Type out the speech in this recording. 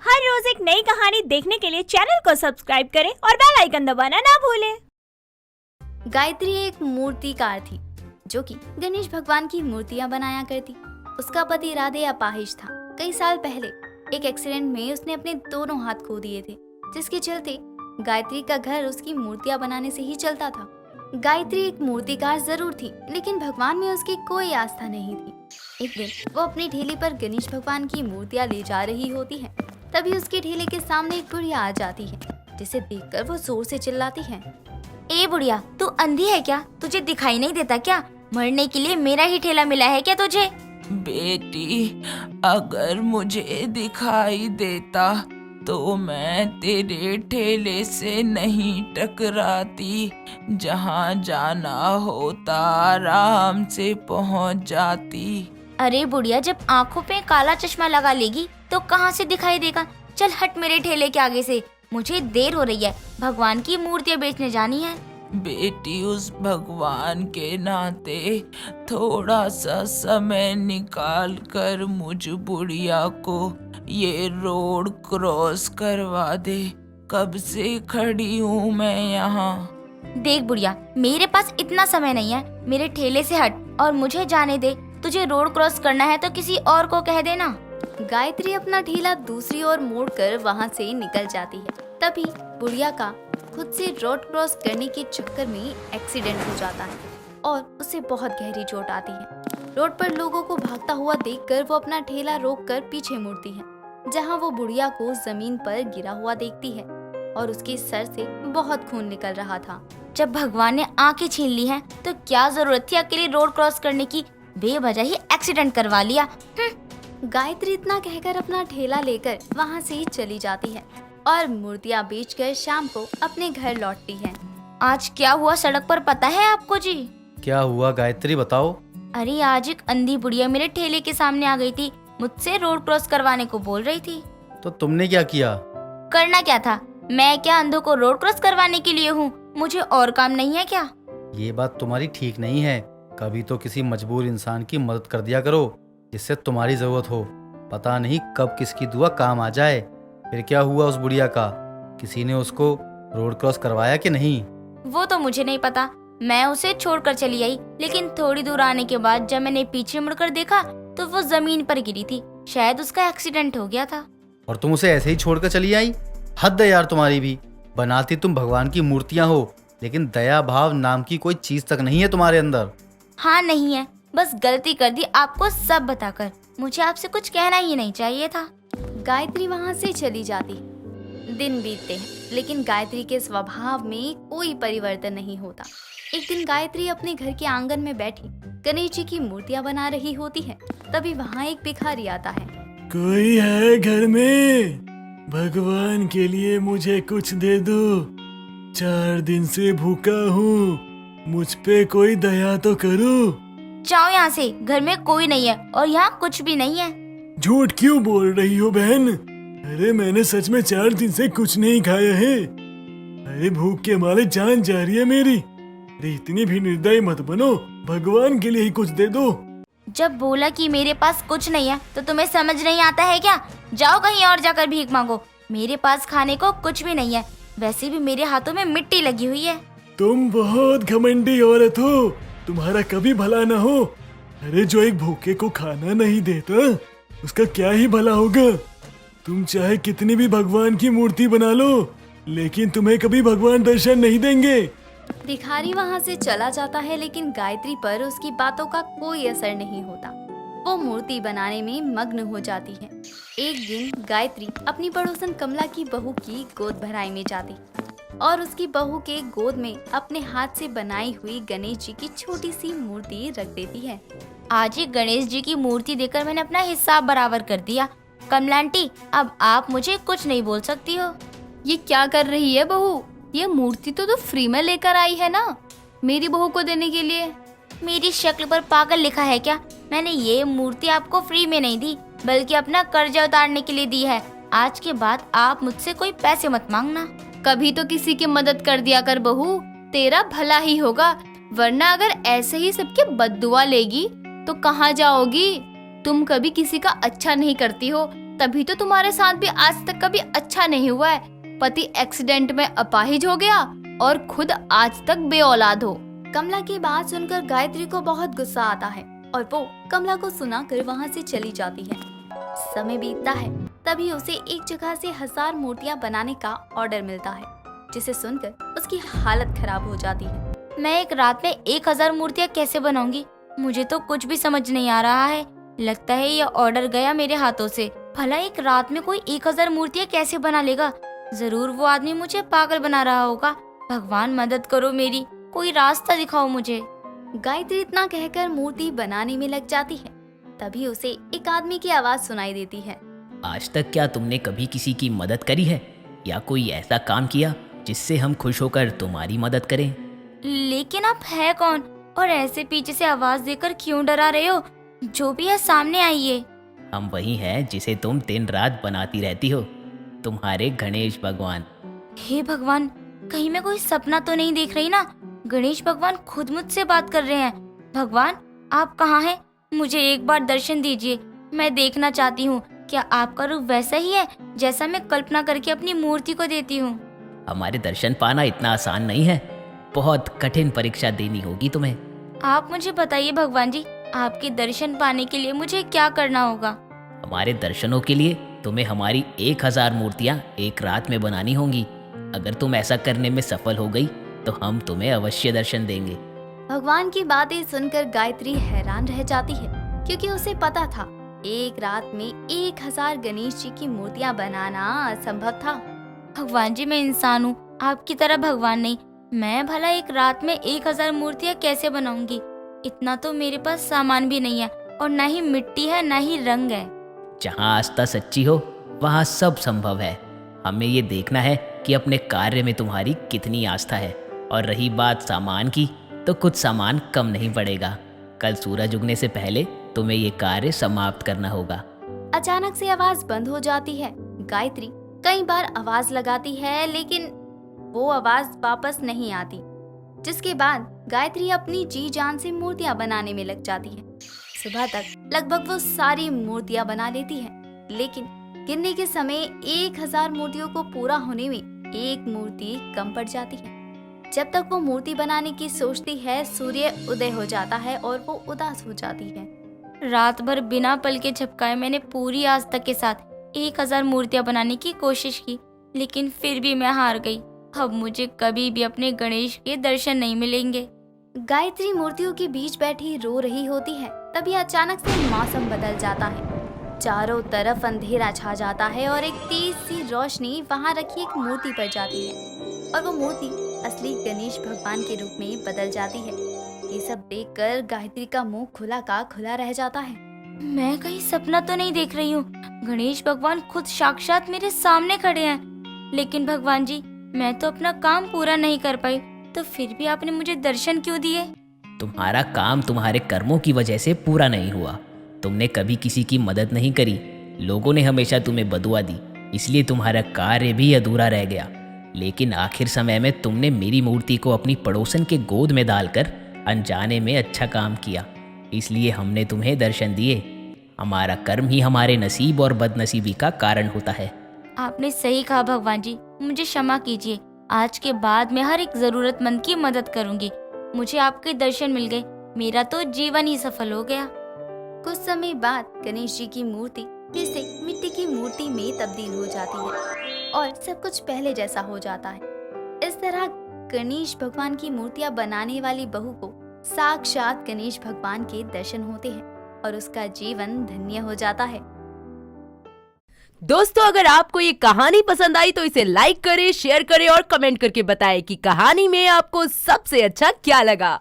हर रोज एक नई कहानी देखने के लिए चैनल को सब्सक्राइब करें और बेल आइकन दबाना ना भूलें। गायत्री एक मूर्तिकार थी जो कि गणेश भगवान की मूर्तियां बनाया करती। उसका पति राधे अपाहिज था। कई साल पहले एक एक्सीडेंट में उसने अपने दोनों हाथ खो दिए थे, जिसके चलते गायत्री का घर उसकी मूर्तियां बनाने से ही चलता था। गायत्री एक मूर्तिकार जरूर थी, लेकिन भगवान में उसकी कोई आस्था नहीं थी। एक दिन वो अपनी ठेले पर गणेश भगवान की मूर्तियां ले जा रही होती है। तभी उसके ठेले के सामने एक बुढ़िया आ जाती है, जिसे देखकर वो जोर से चिल्लाती है, ए बुढ़िया, तू अंधी है क्या? तुझे दिखाई नहीं देता क्या? मरने के लिए मेरा ही ठेला मिला है क्या तुझे? बेटी, अगर मुझे दिखाई देता तो मैं तेरे ठेले से नहीं टकराती। जहाँ जाना होता आराम से पहुँच जाती। अरे बुढ़िया, जब आंखों पे काला चश्मा लगा लेगी तो कहाँ से दिखाई देगा? चल हट मेरे ठेले के आगे से, मुझे देर हो रही है, भगवान की मूर्तियाँ बेचने जानी है। बेटी, उस भगवान के नाते थोड़ा सा समय निकाल कर मुझ बुढ़िया को ये रोड क्रॉस करवा दे। कब से खड़ी हूँ मैं यहाँ। देख बुढ़िया, मेरे पास इतना समय नहीं है, मेरे ठेले से हट और मुझे जाने दे। तुझे रोड क्रॉस करना है तो किसी और को कह देना। गायत्री अपना ठेला दूसरी ओर मोड़कर वहाँ से निकल जाती है। तभी बुढ़िया का खुद से रोड क्रॉस करने के चक्कर में एक्सीडेंट हो जाता है और उसे बहुत गहरी चोट आती है। रोड पर लोगों को भागता हुआ देखकर वो अपना ठेला रोककर पीछे मुड़ती है, जहाँ वो बुढ़िया को जमीन पर गिरा हुआ देखती है और उसके सर से बहुत खून निकल रहा था। जब भगवान ने आंखें छीन ली हैं, तो क्या जरूरत थी अकेले रोड क्रॉस करने की? बेवजह ही एक्सीडेंट करवा लिया। गायत्री इतना कहकर अपना ठेला लेकर वहाँ से ही चली जाती है और मूर्तियाँ बेचकर शाम को अपने घर लौटती है। आज क्या हुआ सड़क पर पता है आपको जी? क्या हुआ गायत्री, बताओ। अरे आज एक अंधी बुढ़िया मेरे ठेले के सामने आ गई थी, मुझसे रोड क्रॉस करवाने को बोल रही थी। तो तुमने क्या किया? करना क्या था? मैं क्या अंधों को रोड क्रॉस करवाने के लिए हूँ? मुझे और काम नहीं है क्या? ये बात तुम्हारी ठीक नहीं है। कभी तो किसी मजबूर इंसान की मदद कर दिया करो जिससे तुम्हारी जरूरत हो। पता नहीं कब किसकी दुआ काम आ जाए। फिर क्या हुआ उस बुढ़िया का? किसी ने उसको रोड क्रॉस करवाया कि नहीं? वो तो मुझे नहीं पता। मैं उसे छोड़कर चली आई, लेकिन थोड़ी दूर आने के बाद जब मैंने पीछे मुड़कर देखा तो वो जमीन पर गिरी थी। शायद उसका एक्सीडेंट हो गया था। और तुम उसे ऐसे ही छोड़कर चली आई? हद है यार तुम्हारी भी। बनाती तुम भगवान की मूर्तियां हो, लेकिन दया भाव नाम की कोई चीज तक नहीं है तुम्हारे अंदर। हाँ नहीं है, बस गलती कर दी आपको सब बताकर। मुझे आपसे कुछ कहना ही नहीं चाहिए था। गायत्री वहाँ से चली जाती। दिन बीतते हैं, लेकिन गायत्री के स्वभाव में कोई परिवर्तन नहीं होता। एक दिन गायत्री अपने घर के आंगन में बैठी गणेश जी की मूर्तियाँ बना रही होती है। तभी वहाँ एक भिखारी आता है। कोई है घर में? भगवान के लिए मुझे कुछ दे दो। 4 दिन से भूखा हूँ, मुझ पे कोई दया तो करो। जाओ यहाँ से, घर में कोई नहीं है और यहाँ कुछ भी नहीं है। झूठ क्यों बोल रही हो बहन? अरे मैंने सच में 4 दिन से कुछ नहीं खाया है। अरे भूख के मारे जान जा रही है मेरी। अरे इतनी भी निर्दयी मत बनो, भगवान के लिए ही कुछ दे दो। जब बोला कि मेरे पास कुछ नहीं है तो तुम्हें समझ नहीं आता है क्या? जाओ कहीं और जाकर भीख मांगो। मेरे पास खाने को कुछ भी नहीं है, वैसे भी मेरे हाथों में मिट्टी लगी हुई है। तुम बहुत घमंडी औरत हो, तुम्हारा कभी भला न हो। अरे जो एक भूखे को खाना नहीं देता उसका क्या ही भला होगा। तुम चाहे कितनी भी भगवान की मूर्ति बना लो, लेकिन तुम्हें कभी भगवान दर्शन नहीं देंगे। भिखारी वहाँ से चला जाता है, लेकिन गायत्री पर उसकी बातों का कोई असर नहीं होता। वो मूर्ति बनाने में मग्न हो जाती है। एक दिन गायत्री अपनी पड़ोसन कमला की बहू की गोद भराई में जाती और उसकी बहू के गोद में अपने हाथ से बनाई हुई गणेश जी की छोटी सी मूर्ति रख देती है। आज ही गणेश जी की मूर्ति देकर मैंने अपना हिसाब बराबर कर दिया। कमला आंटी, अब आप मुझे कुछ नहीं बोल सकती हो। ये क्या कर रही है बहू? ये मूर्ति तो फ्री में लेकर आई है ना, मेरी बहू को देने के लिए। मेरी शक्ल पर पागल लिखा है क्या? मैंने ये मूर्ति आपको फ्री में नहीं दी, बल्कि अपना कर्जा उतारने के लिए दी है। आज के बाद आप मुझसे कोई पैसे मत मांगना। कभी तो किसी की मदद कर दिया कर बहू, तेरा भला ही होगा। वरना अगर ऐसे ही सबके बद्दुआ लेगी तो कहाँ जाओगी? तुम कभी किसी का अच्छा नहीं करती हो, तभी तो तुम्हारे साथ भी आज तक कभी अच्छा नहीं हुआ है। पति एक्सीडेंट में अपाहिज हो गया और खुद आज तक बेऔलाद हो। कमला की बात सुनकर गायत्री को बहुत गुस्सा आता है और वो कमला को सुनाकर वहाँ से चली जाती है। समय बीतता है, तभी उसे एक जगह से 1000 मूर्तियाँ बनाने का ऑर्डर मिलता है, जिसे सुनकर उसकी हालत खराब हो जाती है। मैं एक रात में 1000 मूर्तियाँ कैसे बनाऊंगी? मुझे तो कुछ भी समझ नहीं आ रहा है। लगता है यह ऑर्डर गया मेरे हाथों से। भला एक रात में कोई 1000 मूर्तियाँ कैसे बना लेगा? जरूर वो आदमी मुझे पागल बना रहा होगा। भगवान मदद करो मेरी, कोई रास्ता दिखाओ मुझे। गायत्री इतना कहकर मूर्ति बनाने में लग जाती है। तभी उसे एक आदमी की आवाज सुनाई देती है। आज तक क्या तुमने कभी किसी की मदद करी है या कोई ऐसा काम किया जिससे हम खुश होकर तुम्हारी मदद करें? लेकिन आप है कौन और ऐसे पीछे से आवाज देकर क्यों डरा रहे हो? जो भी है सामने आइए। हम वही हैं जिसे तुम दिन रात बनाती रहती हो, तुम्हारे गणेश भगवान। हे भगवान, कहीं मैं कोई सपना तो नहीं देख रही ना? गणेश भगवान खुद मुझसे बात कर रहे हैं। भगवान, आप कहाँ हैं? मुझे एक बार दर्शन दीजिए। मैं देखना चाहती हूँ क्या आपका रूप वैसा ही है जैसा मैं कल्पना करके अपनी मूर्ति को देती हूँ। हमारे दर्शन पाना इतना आसान नहीं है, बहुत कठिन परीक्षा देनी होगी तुम्हें। आप मुझे बताइए भगवान जी, आपके दर्शन पाने के लिए मुझे क्या करना होगा? हमारे दर्शनों के लिए तुम्हें हमारी 1000 मूर्तियाँ एक रात में बनानी होंगी। अगर तुम ऐसा करने में सफल हो गई तो हम तुम्हें अवश्य दर्शन देंगे। भगवान की बातें सुनकर गायत्री हैरान रह जाती है, क्योंकि उसे पता था एक रात में 1000 गणेश जी की मूर्तियाँ बनाना असंभव था। भगवान जी, मैं इंसान हूँ, आपकी तरह भगवान नहीं। मैं भला एक रात में 1000 मूर्तियाँ कैसे बनाऊंगी? इतना तो मेरे पास सामान भी नहीं है और न ही मिट्टी है न ही रंग है। जहाँ आस्था सच्ची हो वहाँ सब संभव है। हमें ये देखना है कि अपने कार्य में तुम्हारी कितनी आस्था है। और रही बात सामान की, तो कुछ सामान कम नहीं पड़ेगा। कल सूरज उगने से पहले तुम्हें ये कार्य समाप्त करना होगा। अचानक से आवाज बंद हो जाती है। गायत्री कई बार आवाज लगाती है लेकिन वो आवाज वापस नहीं आती, जिसके बाद गायत्री अपनी जी जान से मूर्तियां बनाने में लग जाती है। सुबह तक लगभग वो सारी मूर्तियां बना लेती है, लेकिन गिनने के समय 1000 मूर्तियों को पूरा होने में एक मूर्ति कम पड़ जाती है। जब तक वो मूर्ति बनाने की सोचती है, सूर्य उदय हो जाता है और वो उदास हो जाती है। रात भर बिना पल के झपकाए मैंने पूरी आस्था के साथ 1000 मूर्तियां बनाने की कोशिश की, लेकिन फिर भी मैं हार गई। अब मुझे कभी भी अपने गणेश के दर्शन नहीं मिलेंगे। गायत्री मूर्तियों के बीच बैठी रो रही होती है। तभी अचानक से मौसम बदल जाता है। चारों तरफ अंधेरा छा जाता है और एक तेज सी रोशनी वहाँ रखी एक मूर्ति पर जाती है और वो मूर्ति असली गणेश भगवान के रूप में बदल जाती है। ये सब देखकर गायत्री का मुंह खुला का खुला रह जाता है। मैं कहीं सपना तो नहीं देख रही हूँ? गणेश भगवान खुद साक्षात मेरे सामने खड़े हैं। लेकिन भगवान जी, मैं तो अपना काम पूरा नहीं कर पाई, तो फिर भी आपने मुझे दर्शन क्यों दिए? तुम्हारा काम तुम्हारे कर्मों की वजह से पूरा नहीं हुआ। तुमने कभी किसी की मदद नहीं करी, लोगों ने हमेशा तुम्हें बदुआ दी, इसलिए तुम्हारा कार्य भी अधूरा रह गया। लेकिन आखिर समय में तुमने मेरी मूर्ति को अपनी पड़ोसन के गोद में डालकर अनजाने में अच्छा काम किया, इसलिए हमने तुम्हें दर्शन दिए। हमारा कर्म ही हमारे नसीब और बदनसीबी का कारण होता है। आपने सही कहा भगवान जी, मुझे क्षमा कीजिए। आज के बाद मैं हर एक जरूरतमंद की मदद करूंगी। मुझे आपके दर्शन मिल गए, मेरा तो जीवन ही सफल हो गया। कुछ समय बाद गणेश जी की मूर्ति फिर से मिट्टी की मूर्ति में तब्दील हो जाती है और सब कुछ पहले जैसा हो जाता है। इस तरह गणेश भगवान की मूर्तियां बनाने वाली बहू को साक्षात गणेश भगवान के दर्शन होते हैं और उसका जीवन धन्य हो जाता है। दोस्तों, अगर आपको ये कहानी पसंद आई तो इसे लाइक करें, शेयर करें और कमेंट करके बताएं कि कहानी में आपको सबसे अच्छा क्या लगा।